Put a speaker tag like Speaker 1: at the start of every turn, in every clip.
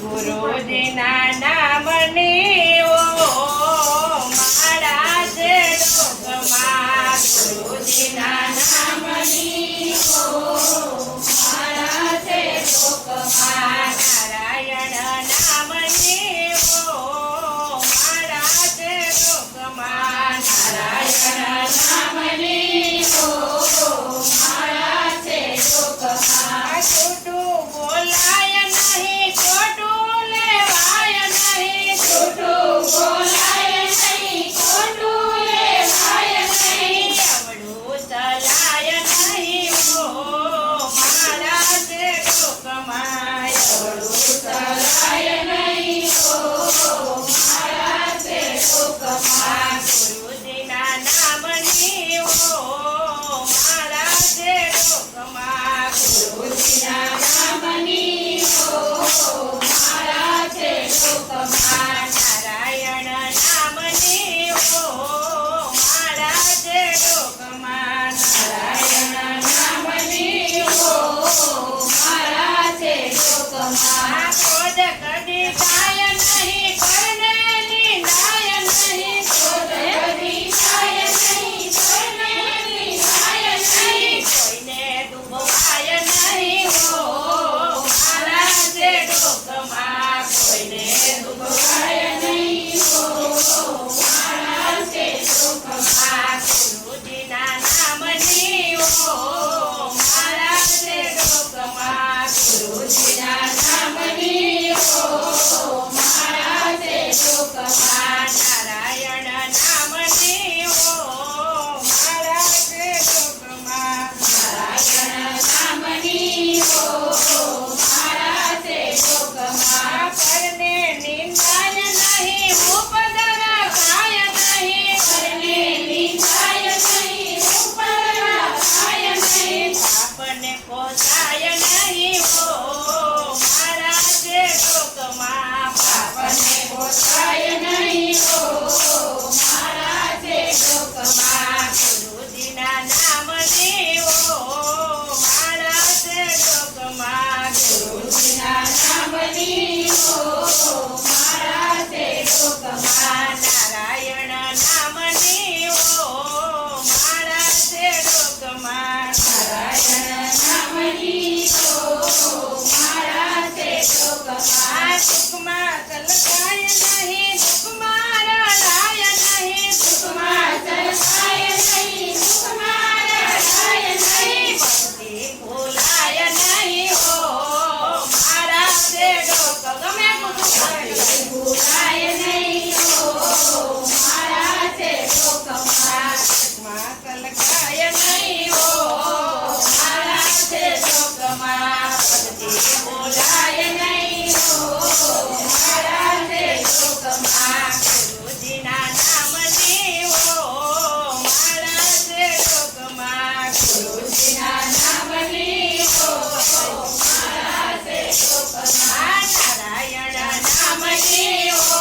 Speaker 1: ગુરુજીના નામની ઓ માળા છે ડોકમાં, ગુરુજીના નામની ઓ માળા છે ડોકમાં, નારાયણ નામની ઓ માળા છે ડોકમાં, નારાયણ નામની ઓ માળા છે ડોકમાં. છૂટું બોલાય નહીં, ખોટું લેવાય નહીં, છૂટું બોલાય નહીં, ખોટું લેવાય નહીં, અવળું ચલાય નહીં ઓ માળા છે ડોકમાં, અવળું ચલાય નહીં ઓ માળા છે ડોકમાં. ગુરુજીના નામની ઓ માળા છે ડોકમાં, ગુરુજીના નામની ઓ માળા છે ડોકમાં, નારાયણ નામની ઓ માળા છે ડોકમાં, નારાયણ નામની ઓ માળા છે ડોકમાં. ક્રોધ કદી થાય નહીં, કરને નિંદાય નહીં, ક્રોધ કદી થાય નહીં, કરને નિંદાય નહીં, કોઈને દુભાય નહીં ઓ માળા છે ડોકમાં, કોઈને દુભાય નહીં ઓ માળા છે ડોકમાં. ગુરુજીના નામની ઓ માળા છે ડોકમાં, ગુરુજીના નામની ઓ માળા છે ડોકમાં, નારાયણ નામની ઓ માળા છે ડોકમાં, નારાયણ નામની ઓ માળા છે ડોકમાં. પરને નિંદાય નહીં, ઉપદ્ર ખાય નહીં, પરને નિંદાય નહીં, ઉપદ્ર ખાય નહીં, પાપને પોસાય નહીં ઓ માળા છે ડોકમાં, પાપને પોસાય નહીં ઓ માળા છે ડોકમાં. ગુરુજીના નામની ઓ માળા છે ડોકમાં, ગુરુજીના નામની ઓ માળા છે ડોકમાં, નારાયણ નામની ઓ માળા છે ડોકમાં, નારાયણ નામની ઓ માળા છે ડોકમાં. સુખમાં ચલકાય નહીં, દુઃખમાં રડાય નહીં, સુખમાં ચલકાય નહીં, દુઃખમાં રડાય નહીં, ભક્તિ ભૂલાય નહીં ઓ માળા છે ડોક. ગમે ભક્તિ ભૂલાય નહીં ઓ માળા છે ડોકમાં, સુખમાં ચલકાય નહીં ઓ માળા છે ડોકમાં, ભક્તિ ભૂલાય નહીં ઓ માળા છે ડોકમાં. ગુરુજીના નામની ઓ માળા છે ડોકમાં, ગુરુજીના નામની ઓ માળા છે ડોકમાં, નારાયણ નામની ઓ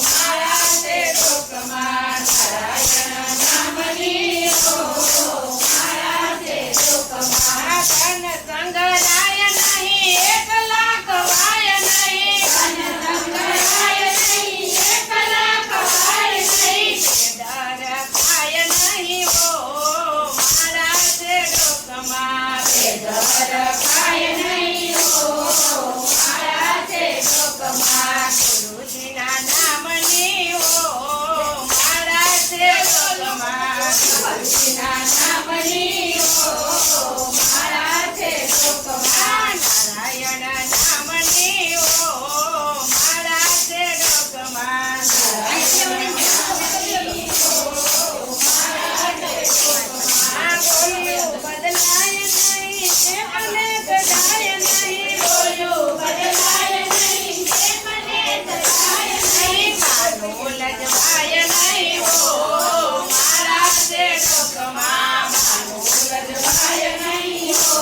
Speaker 1: માળા છે ડોકમાં, નારાયણ નામની ઓ માળા છે ડોકમાં. ધન સંગરાય નહીં, એકલા ખવાય નહીં, ધન સંગરાય નહીં, એકલા ખવાય નહીં, ડર ખાય નહીં ઓ માળા છે ડોકમાં, ડર ખાય નહીં ઓ માળા છે ડોકમાં. ગુરુજીના નામની ઓ માળા છે ડોકમાં, ગુરુજીના નામની ઓ માળા છે ડોકમાં, નારાયણ નામની ઓ માળા છે ડોકમાં, નારાયણ નામની ઓ માળા છે ડોકમાં. બોલ્યું બદલાય નહીં, જે મને ગજાય નહીં, બોલ્યું બદલાય નહીં, જે મને ગજાય નહીં, માનું લજવાય નહીં ઓ માળા છે ડોકમાં, માનું લજવાય નહીં ઓ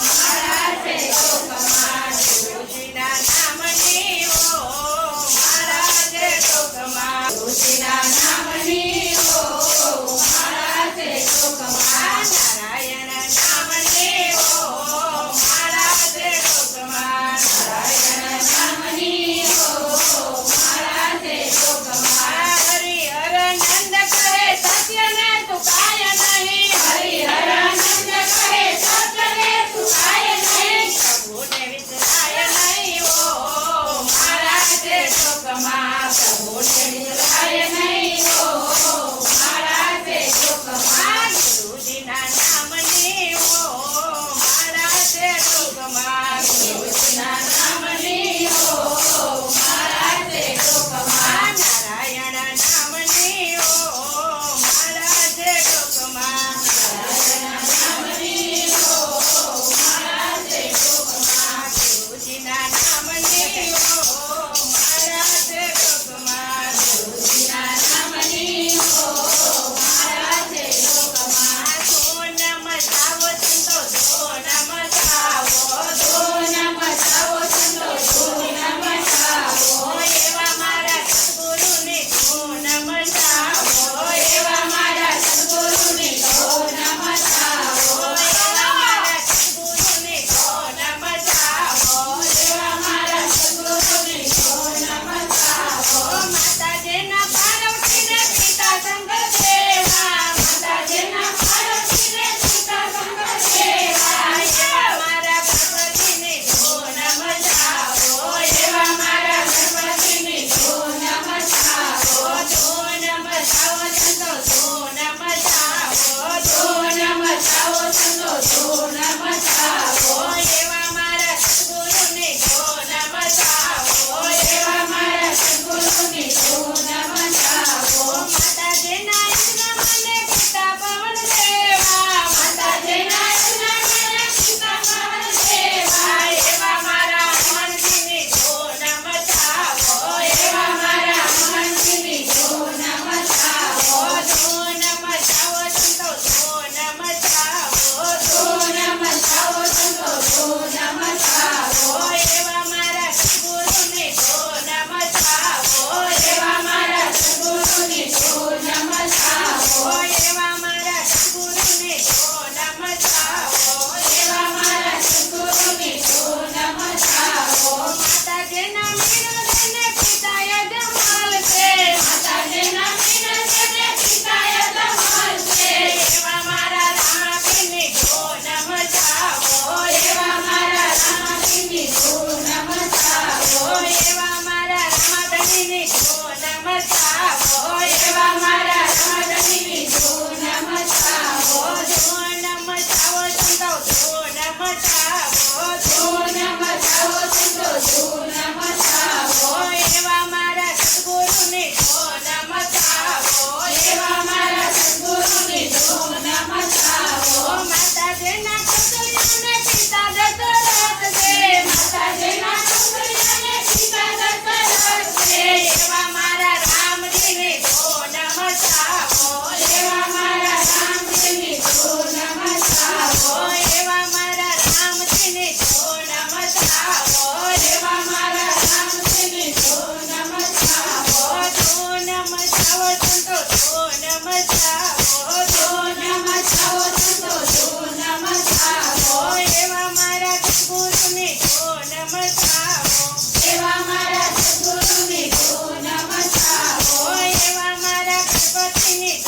Speaker 1: માળા છે ડોકમાં. ગુરુજીના નામની ઓ માળા છે ડોકમાં, ગુરુજીના નામની ઓ માળા છે ડોકમાં, નારાયણ નામની ઓ માળા છે ડોકમાં. મચાવો સંતો ધૂન મચાવો ધૂન મચાવો સંતો ધૂન મચાવો એવા મારા સદગુરુની ધૂન મચાવો એવા મારા સદગુરુની ધૂન મચાવો એવા મારા ગણપતિની